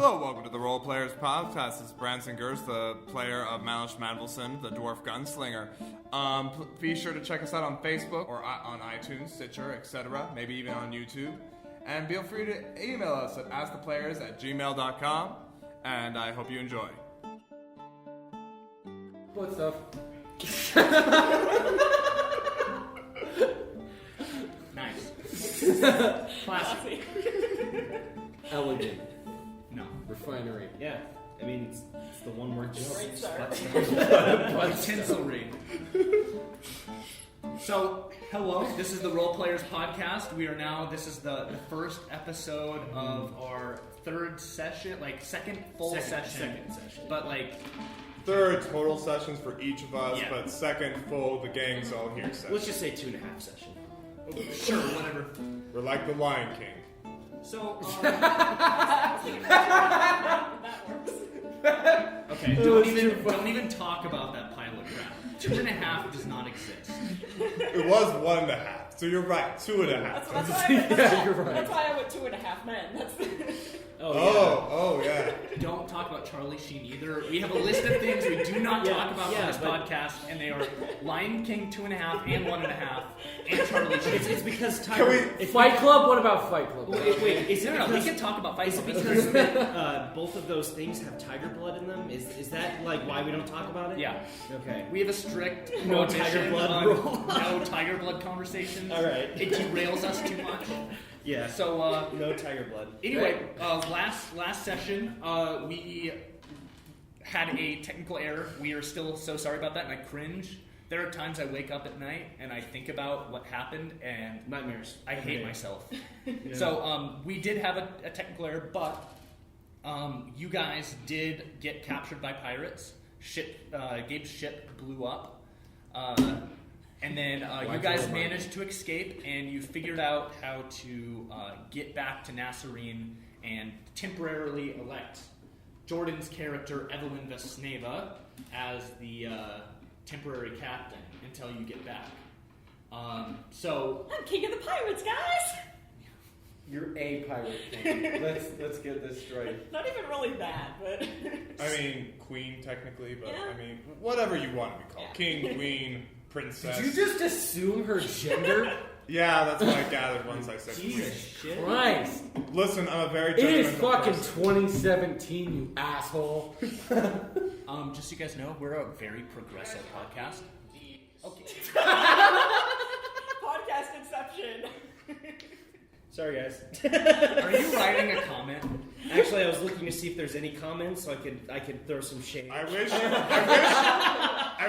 Hello, welcome to the Role Players Podcast. This is Branson Gers, the player of Malish Mandelson, the Dwarf Gunslinger. Be sure to check us out on Facebook or on iTunes, Stitcher, etc., maybe even on YouTube. And feel free to email us at asktheplayers@gmail.com, and I hope you enjoy. What's up? Nice. Classy. Elegant. No. Refinery. Yeah, I mean, it's the one word joke. Great start. Tinselry. So, hello, this is the Role Players Podcast. This is the first episode of our third session, second full session. Second session. But Third total sessions for each of us, Yeah. but second full, the gang's all here session. Let's just say 2.5 session. sure, whatever. We're like the Lion King. So, That works. okay, don't even talk about that pile of crap. 2.5 does not exist. It was 1.5, so you're right, 2.5. That's why You're right. That's why I went 2.5 men. That's Oh, yeah. Don't talk about Charlie Sheen either. We have a list of things we do not talk about on this podcast, and they are Lion King 2.5 and 1.5, and Charlie Sheen. It's because Can Tyler. we- Fight Club? What about Fight Club? Wait, is it No, we because, can talk about Fight is it Club. because both of those things have tiger blood in them? Is that like why we don't talk about it? Yeah. Okay. We have a strict No prohibition tiger blood on rule. no tiger blood conversations. All right. It derails us too much. Yeah. So, No tiger blood. anyway, last session, we had a technical error. We are still so sorry about that, and I cringe. There are times I wake up at night and I think about what happened, and Nightmares. I hate myself. Yeah. So we did have a technical error, but you guys did get captured by pirates. Gabe's ship blew up, and then you guys managed to escape, and you figured out how to get back to Nausserine and temporarily elect Jordan's character Evelyn Vesneva as the temporary captain until you get back. So I'm king of the pirates, guys. You're a pirate king. Let's get this straight. Not even really bad, but I mean, queen technically, but Yeah. I mean, whatever you want to be called. Yeah. King, queen, princess. Did you just assume her gender? Yeah, that's what I gathered once I said Jesus queen. shit. Christ. Listen, I'm a very It is judgmental fucking person. 2017, you asshole. just so you guys know, we're a very progressive podcast. Okay. podcast inception. Sorry, guys. Are you writing a comment? Actually, I was looking to see if there's any comments so I could throw some shade. I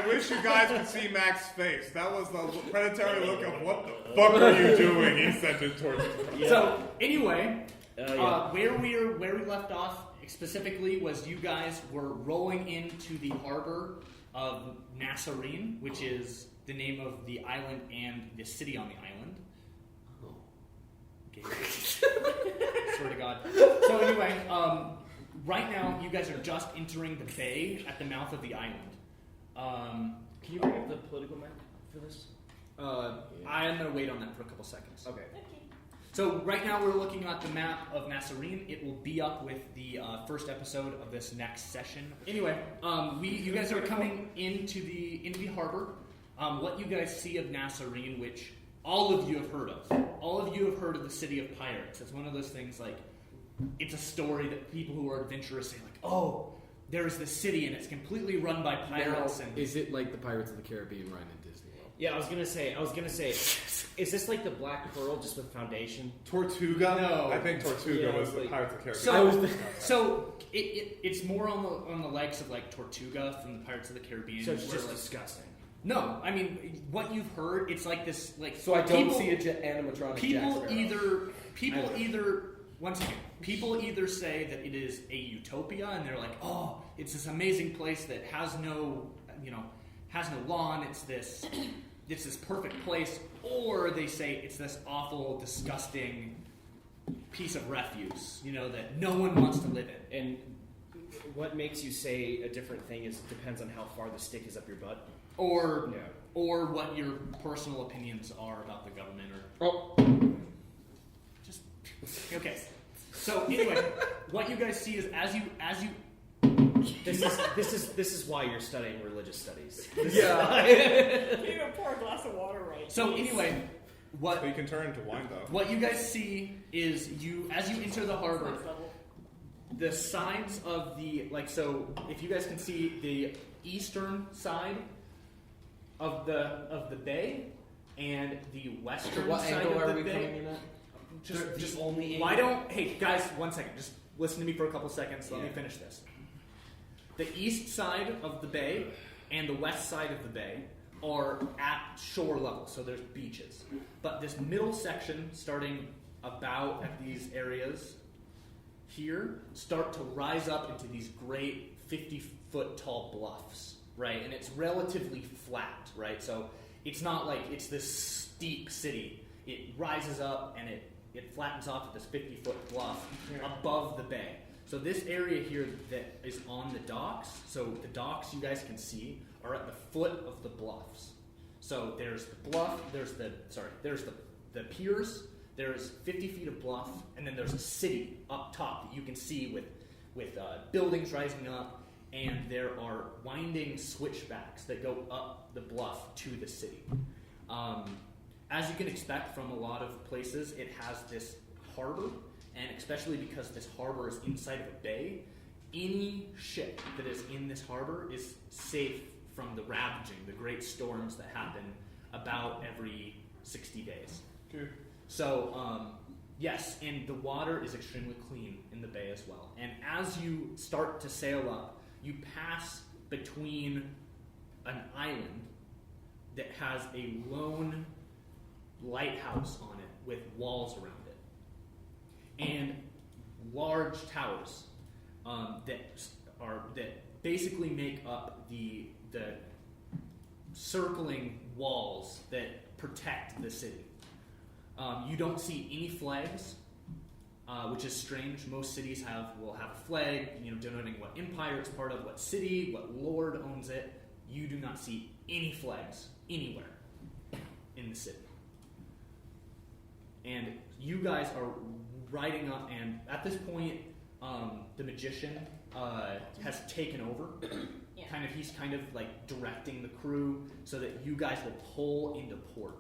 wish you guys could see Mac's face. That was the predatory look of what the fuck are you doing? He sent it towards me. Yeah. So anyway, Yeah. where we left off specifically was you guys were rolling into the harbor of Nausserine, which is the name of the island and the city on the island. Okay. Swear to God. So anyway, right now you guys are just entering the bay at the mouth of the island. Can you bring up the political map for this? I am going to wait on that for a couple seconds. Okay. So right now we're looking at the map of Nausserine. It will be up with the first episode of this next session. Anyway, you guys are coming into the harbor. What you guys see of Nausserine, which all of you have heard of. All of you have heard of the City of Pirates. It's one of those things it's a story that people who are adventurous say oh, there's this city and it's completely run by pirates. Now, And is it like the Pirates of the Caribbean ride in Disney World? Yeah, I was gonna say, is this like the Black Pearl just with foundation? Tortuga? No. I think Tortuga Yeah, was the like- Pirates of the Caribbean. So it's more on the likes of Tortuga from the Pirates of the Caribbean. So it's where, just disgusting. No, I mean what you've heard. It's like this. So I don't people- see an animatronic People Jack people either say that it is a utopia and they're like, oh, it's this amazing place that has no lawn. It's this perfect place, or they say it's this awful, disgusting piece of refuse, that no one wants to live in. And what makes you say a different thing depends on how far the stick is up your butt. Or Yeah. or what your personal opinions are about the government, or just okay. So anyway, what you guys see is as you This is why you're studying religious studies. Yeah. Can you even pour a glass of water right? so please? anyway, what So you can turn into wine, though. what you guys see is as you enter the harbor, Next level. the sides of the so if you guys can see the eastern side of the bay and the western What side angle of are the we bay. coming in at? Just only. Why don't hey guys 1 second, just listen to me for a couple seconds. Let me finish this. The east side of the bay and the west side of the bay are at shore level, so there's beaches. But this middle section, starting about at these areas here, start to rise up into these great 50-foot tall bluffs, right? And it's relatively flat, right? So it's not like it's this steep city. It rises up and it flattens off at this 50-foot bluff above the bay. So this area here that is on the docks, so the docks you guys can see are at the foot of the bluffs. So there's the bluff, there's the piers, there's 50 feet of bluff, and then there's a city up top that you can see with buildings rising up, and there are winding switchbacks that go up the bluff to the city. As you can expect from a lot of places, it has this harbor. And especially because this harbor is inside of a bay, any ship that is in this harbor is safe from the ravaging, the great storms that happen about every 60 days. Dude. So, yes, and the water is extremely clean in the bay as well. And as you start to sail up, you pass between an island that has a lone lighthouse on it with walls around it. And large towers that basically make up the circling walls that protect the city. You don't see any flags, which is strange. Most cities will have a flag, denoting what empire it's part of, what city, what lord owns it. You do not see any flags anywhere in the city. And you guys are riding up, and at this point, the magician has taken over. Yeah. He's kind of like directing the crew so that you guys will pull into port.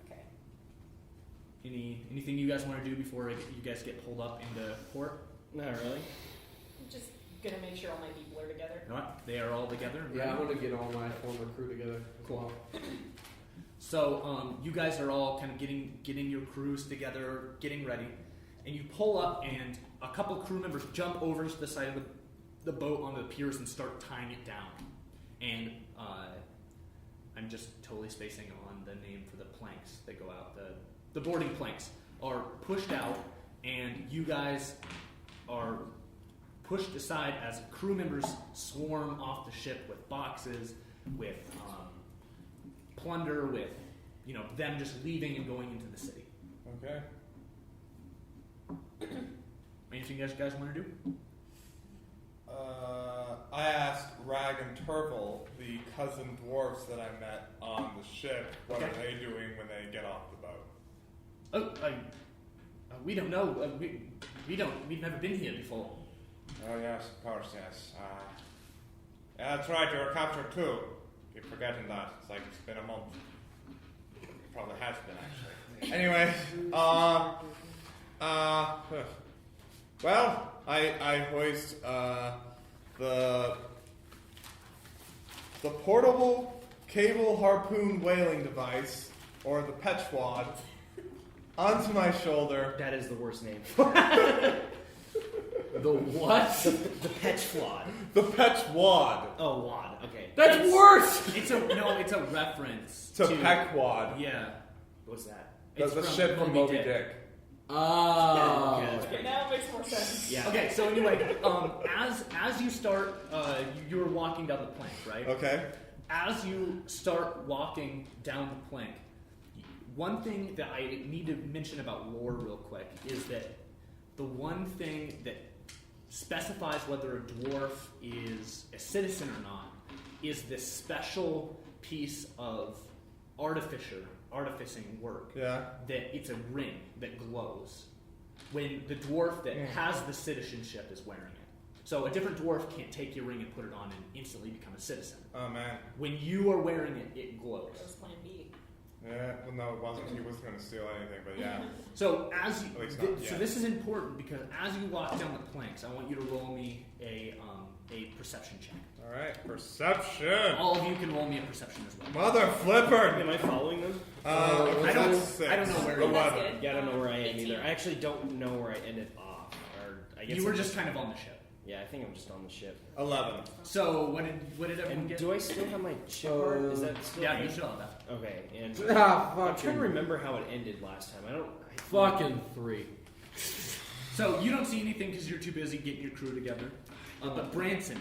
Okay. Anything you guys want to do before you guys get pulled up into port? Not really. I'm just gonna make sure all my people are together. You know what? They are all together. Yeah, I want to get all my former crew together. as Cool. well. So you guys are all kind of getting your crews together, getting ready, and you pull up, and a couple crew members jump over to the side of the boat on the piers and start tying it down. And I'm just totally spacing on the name for the planks that go out. The boarding planks are pushed out, and you guys are pushed aside as crew members swarm off the ship with boxes, with plunder, with them just leaving and going into the city. Okay. Anything you guys want to do? I asked Rag and Turtle, the cousin dwarfs that I met on the ship, what are they doing when they get off the boat? Oh, we don't know. We've never been here before. Oh, yes, of course, yes. Yeah, that's right, you were captured too. Keep forgetting that. It's like it's been a month. It probably has been, actually. Anyway, well, I hoist the portable cable harpoon whaling device, or the petchwad, onto my shoulder. That is the worst name. The what? The petchwad. The petchwad. Oh, wad. Okay. That's worse! It's a reference To to Peckwad. Yeah. What's that? That's It's the ship from Moby Dick. Oh. Okay, now it makes more sense. Yeah. Okay, so anyway, as you start, you're walking down the plank, right? Okay. As you start walking down the plank, one thing that I need to mention about lore real quick is that the one thing that specifies whether a dwarf is a citizen or not is this special piece of artificing work. Yeah. That it's a ring that glows. when the dwarf that has the citizenship is wearing it. So a different dwarf can't take your ring and put it on and instantly become a citizen. Oh man. When you are wearing it, it glows. That was plan B. Yeah. Well, no, it wasn't. He wasn't going to steal anything, but yeah. So as you, At least not so yet. this is important because as you walk down the planks, I want you to roll me a perception check. All right. Perception. All of you can roll me a perception as well. Mother flipper. Am I following them? I don't know where you Oh, that's are. good. Yeah, I don't know where I am 18. either. I actually don't know where I ended off. Or I guess You were I'm just kind of on the ship. Yeah, I think I'm just on the ship. 11. So what did everyone And get? do I still have my ship card? Is that still? Yeah, you should have that. Okay, and Ah, I'm trying fucking. to remember how it ended last time. Fucking 3. So you don't see anything because you're too busy getting your crew together. But Branson,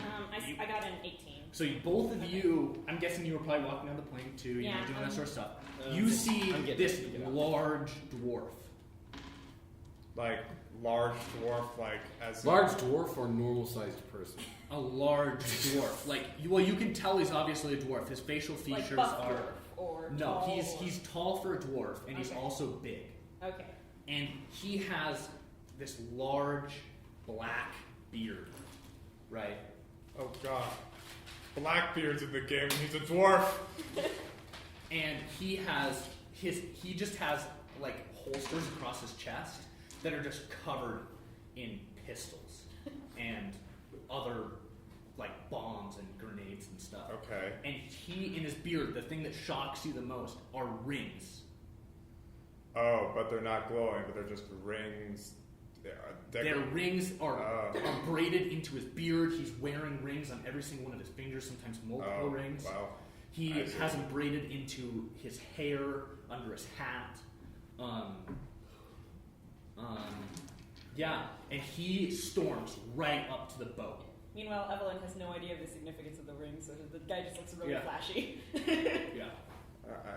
you- I got an 18. so both of you, I'm guessing you were probably walking down the plank too, you know, Yeah, doing that sort of stuff. I'm You see I'm getting this it, get out. large dwarf. Like large dwarf, like as Large dwarf or normal sized person? A large dwarf. You can tell he's obviously a dwarf. His facial Like features buff are dwarf or no. tall He's tall for a dwarf, and he's Okay. also big. Okay. And he has this large black beard, right? Oh god. Blackbeard's in the game. He's a dwarf. And he just has like holsters across his chest that are just covered in pistols and other like bombs and grenades and stuff. Okay. And he, in his beard, the thing that shocks you the most are rings. Oh, but they're not glowing, but they're just rings. Their rings are Oh. braided into his beard. He's wearing rings on every single one of his fingers, sometimes multiple rings. Wow. He I see. has them braided into his hair, under his hat. Yeah, and he storms right up to the boat. Meanwhile, Evelyn has no idea of the significance of the ring, so the guy just looks really Yeah. flashy. Yeah.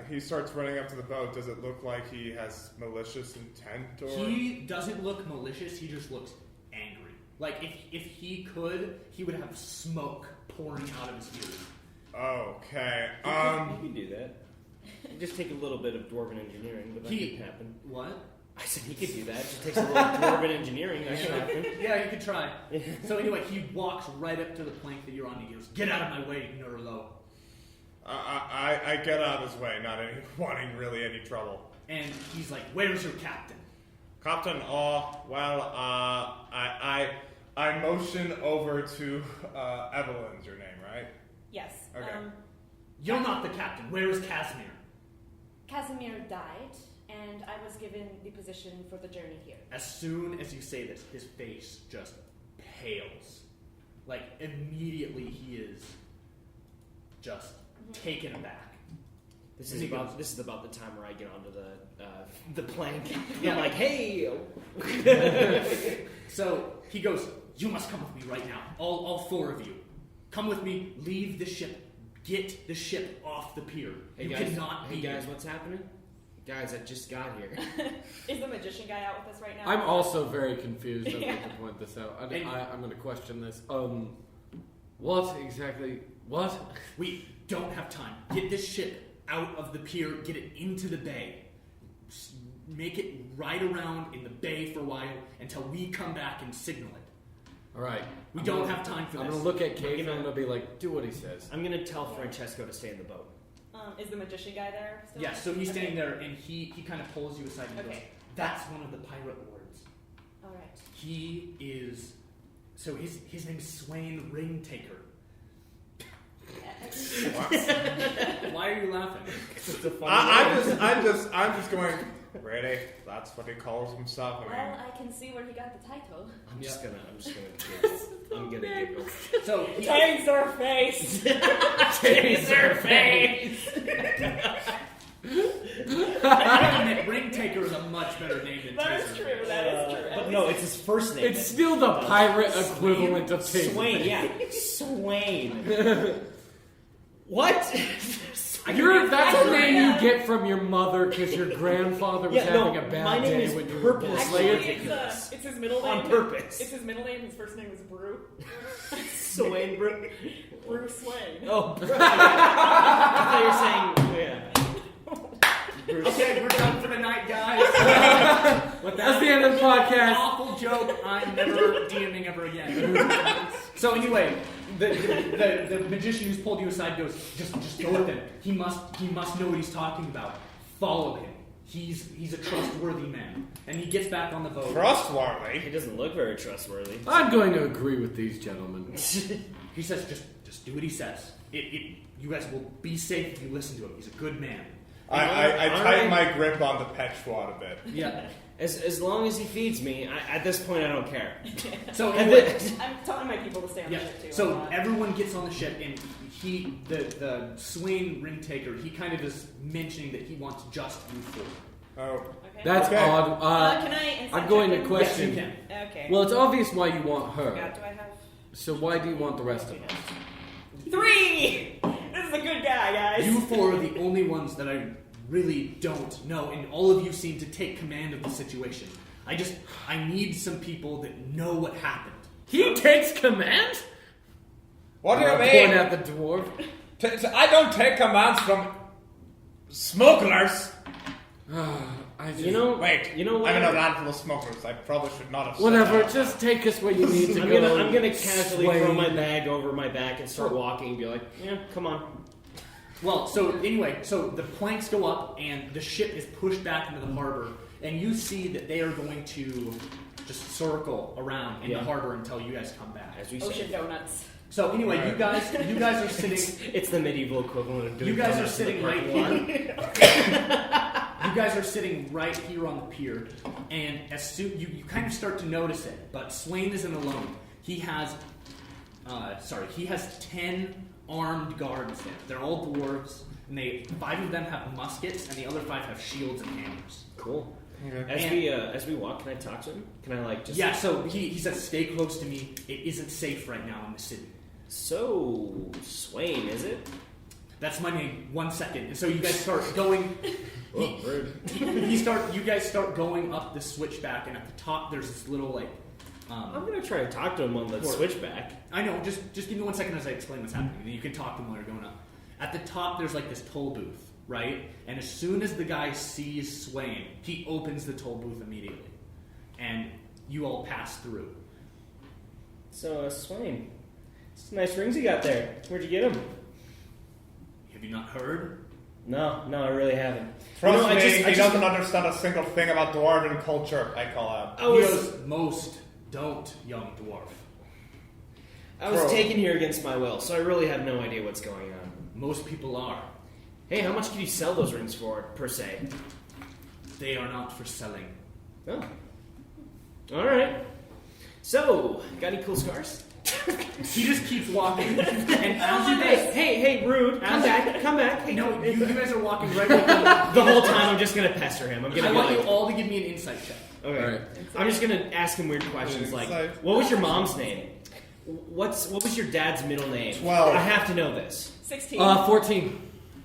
He starts running up to the boat. Does it look like he has malicious intent, or He doesn't look malicious, he just looks angry. Like, if he could, he would have smoke pouring out of his ears. Okay. You can do that. You just take a little bit of dwarven engineering, but that He- could happen. What? I said he could do that. It just takes a little dwarven engineering. That could happen. Yeah, you could try. So anyway, he walks right up to the plank that you're on. He goes, "Get out of my way, Nurlo." I get out of his way, not wanting really any trouble. And he's like, "Where's your captain?" Captain, I motion over to Evelyn's your name, right? Yes. Okay. You're not the captain. Where is Casimir? Casimir died, and I was given the position for the journey here. As soon as you say this, his face just pales. Like, immediately he is just taken aback. This And is he about goes- the time where I get onto the plank. I'm like, hey. So he goes, "You must come with me right now. All four of you. Come with me, leave the ship. Get the ship off the pier. Hey You guys, cannot be hey guys, here." what's happening? Guys, I just got here. Is the magician guy out with us right now? I'm also very confused. I'd Yeah. like to point this out. And- I'm going to question this. What exactly? What? We don't have time. Get this ship out of the pier. Get it into the bay. Make it right around in the bay for a while until we come back and signal it. All right. We don't have time for I'm this. going to look at Cave and gonna- I'm going to be like, do what he says. I'm gonna tell Francesco to stay in the boat. Is the magician guy there still? Yeah, so he's Okay. standing there and he kind of pulls you aside and goes, Okay. "That's one of the pirate lords. All right. He is." So his name's Swain Ringtaker. Why are you laughing? It's a funny I'm just going. Really? That's what he calls himself. I mean, Well, I can see where he got the title. I'm just gonna giggle. I'm gonna giggle. So he, Taser face! Taser face. I admit, Ringtaker is a much better name than That Taser is true, Face. that is true. But no, it's his first name. It's still the pirate equivalent of Taser. Swain. Yeah, Swain. What? That's a name you get from your mother because your grandfather was Yeah, no, having a bad my name day is when you were born. purposely Actually, it's his middle name. On purpose. It's his middle name. His first name is Brew. Swain, bro. Bruce Wayne. Oh, bro. I thought you were saying, yeah. Bruce. Okay, we're done for the night, guys. With That's the end of the podcast. Awful joke. I'm never DMing ever again. So anyway, the magician who's pulled you aside goes, just go with him. He must know what he's talking about. Follow him. He's a trustworthy man. And he gets back on the boat. Trustworthy? He doesn't look very trustworthy. I'm going to agree with these gentlemen. He says, just do what he says. You guys will be safe if you listen to him. He's a good man. I tighten my grip on the Petuat a bit. Yeah. As long as he feeds me, at this point I don't care. So I'm telling my people to stay on the ship too. So everyone gets on the ship, and the Swain ring taker, he kind of is mentioning that he wants just you four. Oh. Okay. That's Okay. odd. Can I insight I'm going check to him? question. Yes, you Okay. Well, it's obvious why you want her. God, do I have So why do you want the rest of us? 3? This is a good guy, guys. You four are the only ones that I really don't know, and all of you seem to take command of the situation. I need some people that know what happened. He takes command? What do you Point mean? at the dwarf. I don't take commands from smugglers. I just, You know what? I'm in a what? land full of smugglers. I probably should not have said Whatever, that. just take us where you need to I'm go. gonna casually Swain. throw my bag over my back and start walking and be like, yeah, come on. Well, so anyway, so the planks go up, and the ship is pushed back into the harbor, and you see that they are going to just circle around in the harbor until you guys come back. As we say. Ocean donuts. So anyway, you guys are sitting. It's the medieval equivalent of doing You guys are donuts in the sitting right parking here. lot. You guys are sitting right here on the pier, and as soon you kind of start to notice it, but Swain isn't alone. He has 10 armed guards there. They're all dwarves, and 5 of them have muskets, and the other 5 have shields and hammers. Cool. Okay. As we walk, can I talk to him? Can I just? Yeah, so he says, "Stay close to me. It isn't safe right now in the city." So Swain, is it? That's my name. 1 second. And so you guys start going. Oh, rude. You guys start going up the switchback, and at the top there's this little like. I'm gonna try to talk to him on the Or- switchback. I know. Just give me 1 second as I explain what's happening, and then you can talk to them while you're going up. At the top there's like this toll booth, right? And as soon as the guy sees Swain, he opens the toll booth immediately, and you all pass through. So Swain, some nice rings you got there. Where'd you get them? Have you not heard? No, I really haven't. Trust I me, just- he doesn't understand a single thing about dwarven culture, I call out. I was He goes, most don't, young dwarf. Bro. taken here against my will, so I really have no idea what's going on. Most people are. Hey, how much could you sell those rings for, per se? They are not for selling. Oh. Alright. So, got any cool scars? He just keeps walking, and as you guys, Hey, rude. Come back. Hey, no, you guys are walking right with him. The whole time I'm just gonna pester him. I'm I gonna be want you like, all to give me an insight check. okay. Alright. I'm just gonna ask him weird questions like, Insight. what was your mom's name? What was your dad's middle name? 12. I have to know this. 16. 14.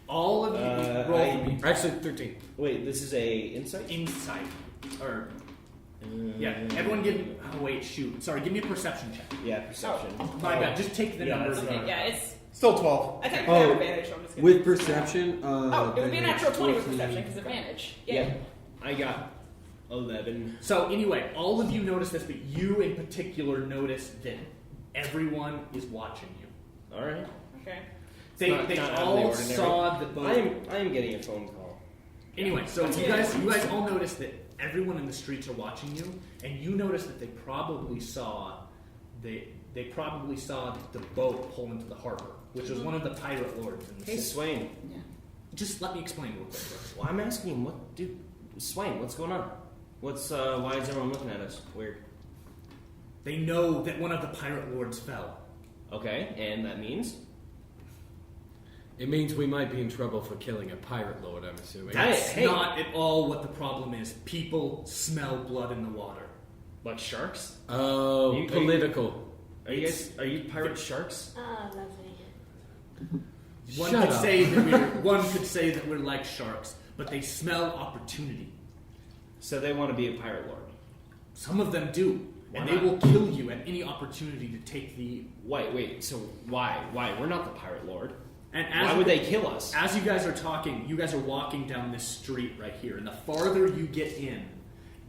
All of you roll for me. Actually, 13. Wait, this is a insight? Insight, or yeah, everyone give. Oh wait, shoot. Sorry, give me a perception check. Yeah, perception. My bad. Just take the Yeah, numbers. that's Okay, not- yeah, it's. Still 12. I technically have Oh, advantage, so I'm just gonna. With perception, Oh, it would be a then natural 20 with 14. perception because advantage. Yeah. I got 11. So anyway, all of you notice this, but you in particular notice that everyone is watching you. Alright. Okay. They not out of the all ordinary. saw the boat. I am getting a phone call. Anyway, so you guys all notice that everyone in the streets are watching you, and you notice that they probably saw the boat pull into the harbor, which was one of the pirate lords in the Hey, city. Swain. Just let me explain real quick. Well, I'm asking him, Swain, what's going on? Why is everyone looking at us? Weird. They know that one of the pirate lords fell. Okay, and that means? It means we might be in trouble for killing a pirate lord, I'm assuming. That's Hey. not at all what the problem is. People smell blood in the water. Like sharks? Oh, You- political. Are you pirate sharks? Ah, lovely. One Shut could up. say that we're like sharks, but they smell opportunity. So they want to be a pirate lord. Some of them do, Why and not? they will kill you at any opportunity to take the. Wait, so why? We're not the pirate lord. And as Why you- would they kill us? As you guys are talking, you guys are walking down this street right here, and the farther you get in,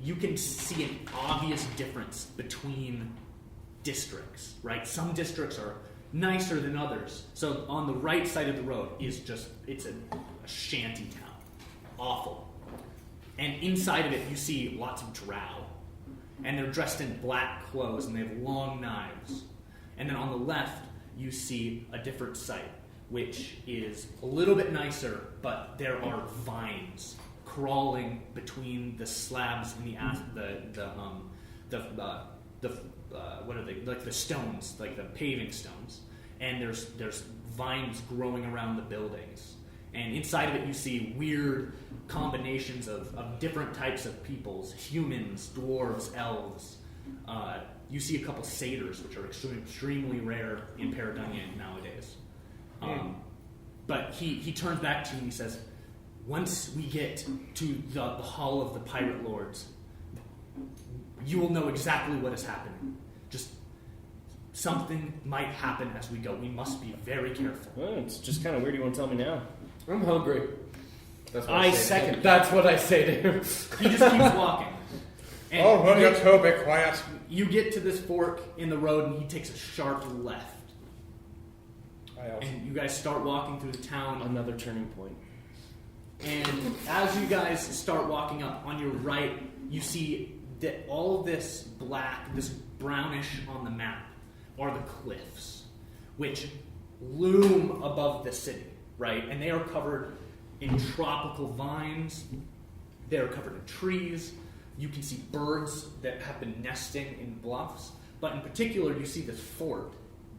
you can see an obvious difference between districts, right? Some districts are nicer than others. So on the right side of the road is it's a shanty town. Awful. And inside of it, you see lots of drow. And they're dressed in black clothes, and they have long knives. And then on the left, you see a different site, which is a little bit nicer, but there are vines crawling between the slabs and what are they, like the stones, like the paving stones, and there's vines growing around the buildings, and inside of it you see weird combinations of different types of peoples, humans, dwarves, elves. You see a couple satyrs, which are extremely rare in Paradunian nowadays. But he turns back to you and he says, once we get to the Hall of the Pirate Lords, you will know exactly what is happening. Just something might happen as we go. We must be very careful. Well, it's just kind of weird you want to tell me now. I'm hungry. That's what I say. second. That's what I say to him. He just keeps walking. And Oh, will you two be quiet? you get to this fork in the road, and he takes a sharp left. And you guys start walking through the town. Another turning point. And as you guys start walking up, on your right, you see that all of this black, this brownish on the map, are the cliffs, which loom above the city, right? And they are covered in tropical vines. They are covered in trees. You can see birds that have been nesting in bluffs. But in particular, you see this fort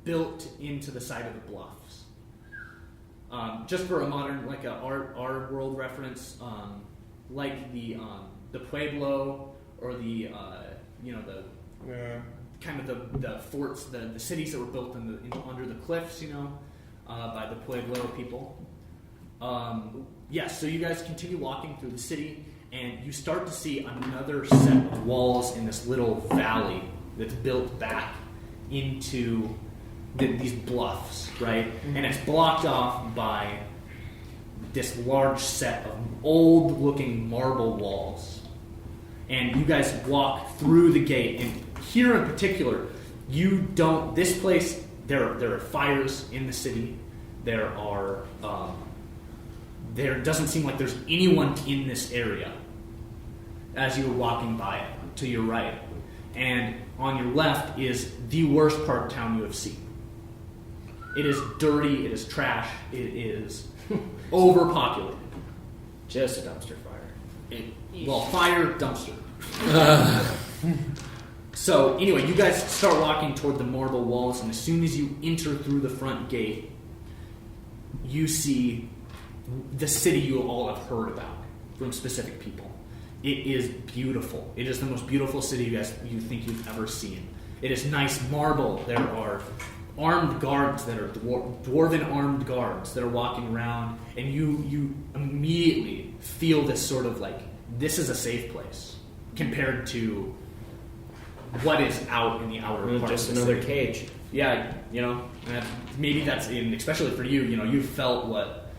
built into the side of the bluffs. Just for a modern, like our world reference, like the Pueblo or the kind of the forts, the cities that were built under the cliffs, by the Pueblo people. So you guys continue walking through the city, and you start to see another set of walls in this little valley that's built back into these bluffs, right? And it's blocked off by this large set of old-looking marble walls. And you guys walk through the gate, and here in particular, this place, there are fires in the city. There doesn't seem like there's anyone in this area as you were walking by it to your right. And on your left is the worst part of town you have seen. It is dirty, it is trash, it is overpopulated. Just a dumpster fire. Fire, dumpster. So anyway, you guys start walking toward the marble walls, and as soon as you enter through the front gate, you see the city you all have heard about from specific people. It is beautiful. It is the most beautiful city you think you've ever seen. It is nice marble. There are armed guards that are dwarven armed guards that are walking around, and you immediately feel this sort of like, this is a safe place compared to what is out in the outer part. Just of the another city. cage. Yeah, maybe that's especially for you. You felt what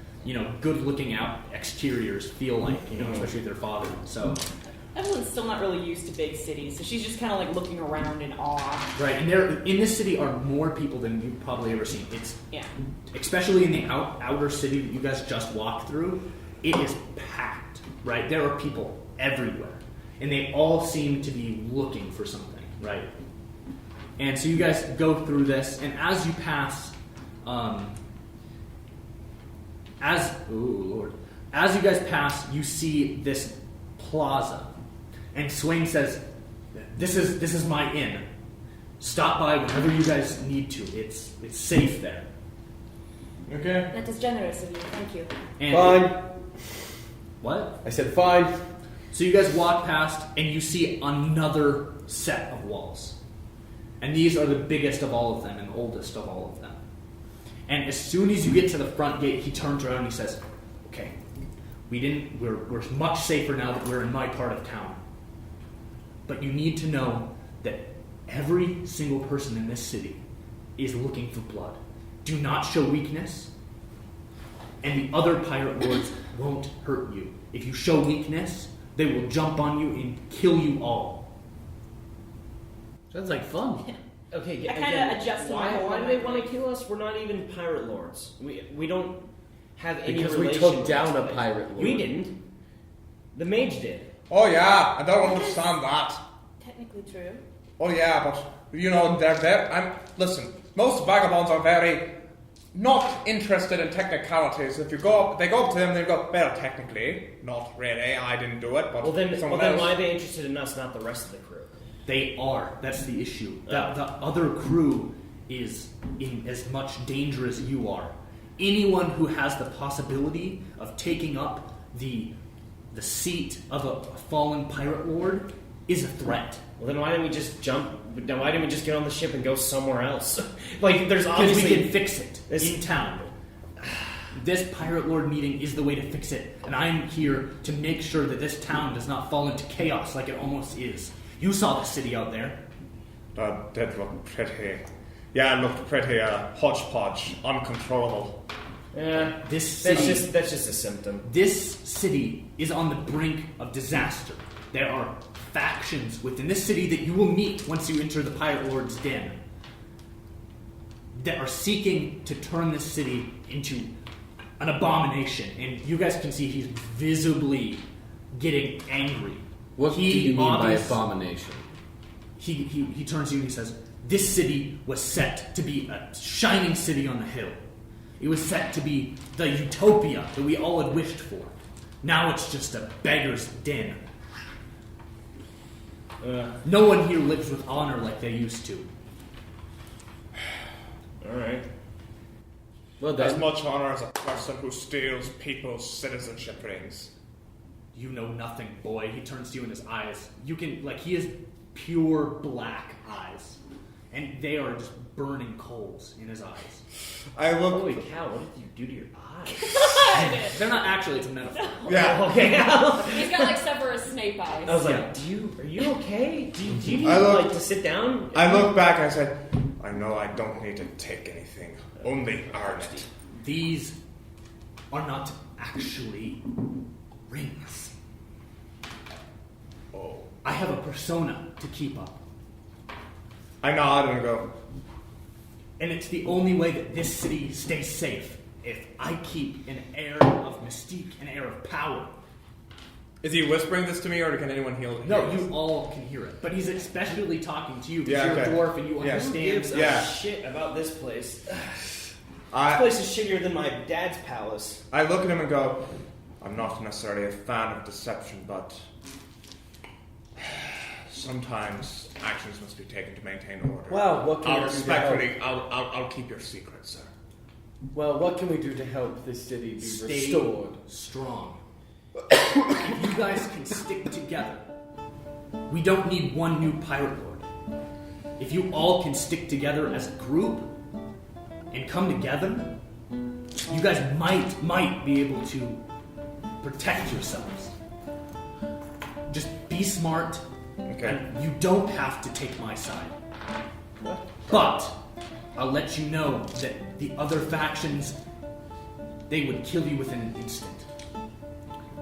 good-looking out exteriors feel like. Especially with their father. So Evelyn's still not really used to big cities, so she's just kind of like looking around in awe. right, and there in this city are more people than you've probably ever seen. It's especially in the outer city that you guys just walked through. It is packed. Right, there are people everywhere, and they all seem to be looking for something. Right, and so you guys go through this, and as you pass, as you guys pass, you see this plaza, and Swain says, "This is my inn. Stop by whenever you guys need to. It's safe there." Okay. That is generous of you. Thank you. And Fine. what? I said fine. So you guys walk past, and you see another set of walls. And these are the biggest of all of them and oldest of all of them. And as soon as you get to the front gate, he turns around and he says, "Okay, we're much safer now that we're in my part of town. But you need to know that every single person in this city is looking for blood. Do not show weakness, and the other pirate lords won't hurt you. If you show weakness, they will jump on you and kill you all. Sounds like fun. Okay, I kinda again, adjusted why my- do they want to kill us? We're not even pirate lords. We don't have any Because we relation took with down this a place. pirate lord. We didn't. The mage did. Oh yeah, I don't understand that. Technically true. Oh yeah, but listen, most vagabonds are very not interested in technicalities. If they go up to them, they go, well, technically, not really. I didn't do it, but Well then someone why else. are they interested in us, not the rest of the crew? They are. That's the issue. The other crew is in as much danger as you are. Anyone who has the possibility of taking up the seat of a fallen pirate lord is a threat. Well then why didn't we just jump? Then why didn't we just get on the ship and go somewhere else? Like there's Because we obviously can fix it in town. This pirate lord meeting is the way to fix it, and I'm here to make sure that this town does not fall into chaos like it almost is. You saw the city out there. That did look pretty. Yeah, it looked pretty hodgepodge, uncontrollable. Yeah, This city, that's just a symptom. This city is on the brink of disaster. There are factions within this city that you will meet once you enter the Pirate Lord's den that are seeking to turn this city into an abomination. And you guys can see he's visibly getting angry. What do you mean by obvious- abomination? He turns to you and he says, this city was set to be a shining city on the hill. It was set to be the utopia that we all had wished for. Now it's just a beggar's den. No one here lives with honor like they used to. Alright. Well As done. much honor as a person who steals people's citizenship rings. You know nothing, boy. He turns to you in his eyes. You can, he has pure black eyes. And they are just burning coals in his eyes. I look. Holy cow, what did you do to your eyes? They're not actually, it's a metaphor. Yeah. Okay. He's got Severus Snape eyes. I was like, Yeah. are you okay? Do you need I look- to sit down? I look back and I said, I know I don't need to take anything, only earn it. These are not actually rings. Oh. I have a persona to keep up. I nod and go, And it's the only way that this city stays safe. If I keep an air of mystique, an air of power. is he whispering this to me or can anyone hear No, this? you all can hear it. But he's especially talking to you because Yeah, you're okay. a dwarf and you Yeah. Who understand. gives Yeah. a shit about this place? This I place is shittier than my dad's palace. look at him and go, I'm not necessarily a fan of deception, but sometimes actions must be taken to maintain order. Well, what can I'll we do to respectfully, help? I'll keep your secret, sir. Well, what can we do to help this city be Stay restored? strong. If you guys can stick together, we don't need one new pirate lord. If you all can stick together as a group and come together, you guys might be able to protect yourselves. Just be smart, Okay. and you don't have to take my side. But I'll let you know that the other factions, they would kill you within an instant.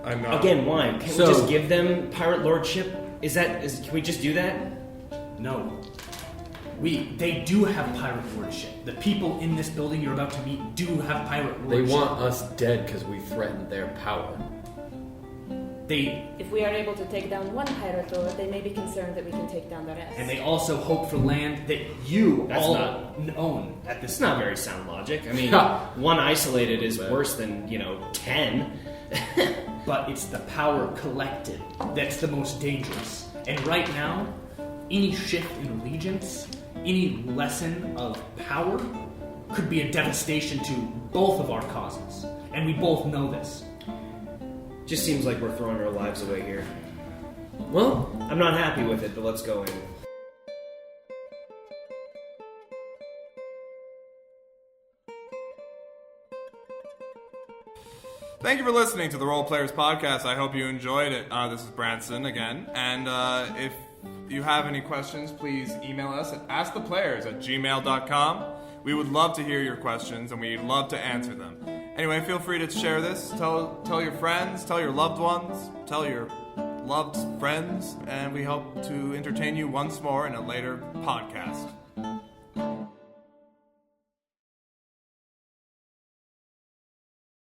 I know. Again, why? Can't So- we just give them pirate lordship? Can we just do that? No. They do have pirate lordship. The people in this building you're about to meet do have pirate They lordship. want us dead because we threatened their power. If we are able to take down one pirate lord, they may be concerned that we can take down the rest. And they also hope for land that you That's all not- own at this It's not time. very sound logic. I mean, Ha. one isolated is worse than, 10. But it's the power collected that's the most dangerous. And right now, any shift in allegiance, any lesson of power, could be a devastation to both of our causes. And we both know this. Just seems like we're throwing our lives away here. Well, I'm not happy with it, but let's go in. Thank you for listening to the Role Players Podcast. I hope you enjoyed it. This is Branson again. And if you have any questions, please email us at asktheplayers@gmail.com. We would love to hear your questions, and we'd love to answer them. Anyway, feel free to share this. Tell your friends, tell your loved ones, tell your loved friends, and we hope to entertain you once more in a later podcast.